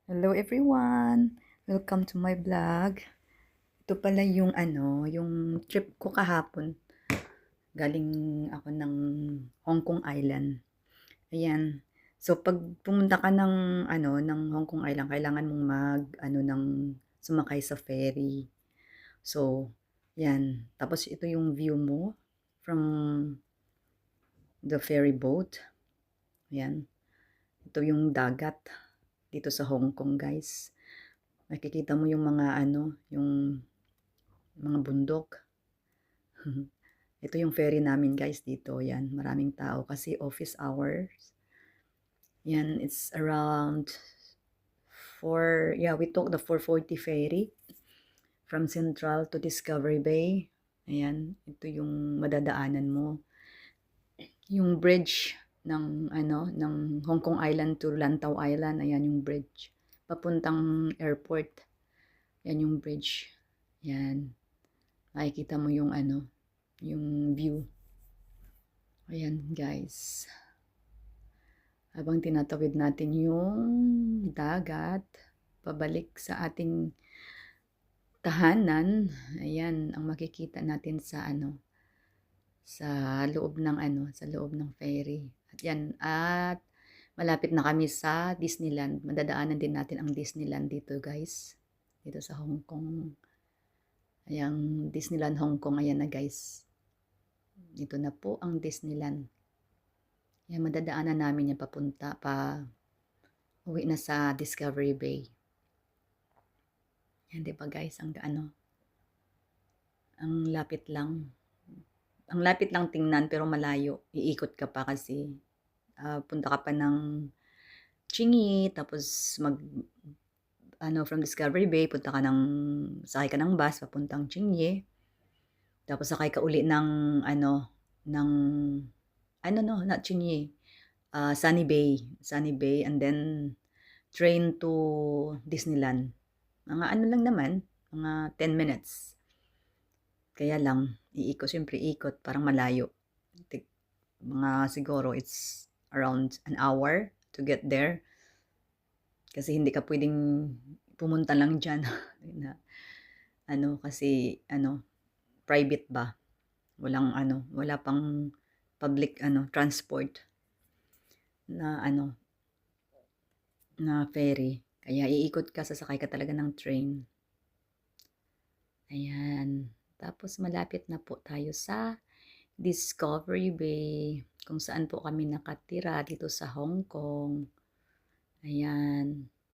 Hello everyone! Welcome to my vlog. Ito pala yung yung trip ko kahapon. Galing ako ng Hong Kong Island. Ayan. So pag pumunta ka ng Hong Kong Island, kailangan mong ng sumakay sa ferry. So, yan. Tapos ito yung view mo from the ferry boat. Ayan. Ito yung dagat dito sa Hong Kong, guys. Makikita mo yung yung mga bundok. Ito yung ferry namin guys dito. Yan, maraming tao kasi office hours. Yan, it's around we took the 440 ferry from Central to Discovery Bay. Ayan, ito yung madadaanan mo. Yung bridge ng Hong Kong Island to Lantau Island. Ayan yung bridge. Papuntang airport. Yan yung bridge. Yan. Makikita mo yung yung view. Ayan guys. Habang tinatawid natin yung dagat, pabalik sa ating tahanan, ayan ang makikita natin sa sa loob ng sa loob ng ferry. At malapit na kami sa Disneyland. Madadaanan din natin ang Disneyland dito guys. Dito sa Hong Kong. Ayan, Disneyland Hong Kong. Ayan na guys. Dito na po ang Disneyland. Yan, madadaanan namin yan papunta pa uwi na sa Discovery Bay. Yan, di ba guys? Ang lapit lang. Ang lapit lang tingnan pero malayo. Iikot ka pa kasi punta ka pa ng Chingy, tapos from Discovery Bay, sakay ka ng bus papuntang Chingy. Tapos sakay ka uli ng not Chingy, Sunny Bay, and then train to Disneyland. Mga lang naman, mga 10 minutes. Kaya lang, siyempre ikot, parang malayo. Mga siguro, it's around an hour to get there. Kasi hindi ka pwedeng pumunta lang dyan. Kasi, private ba? Wala pang public, transport na, na ferry. Kaya iikot ka, sasakay ka talaga ng train. Ayan. Tapos malapit na po tayo sa Discovery Bay, kung saan po kami nakatira dito sa Hong Kong. Ayan.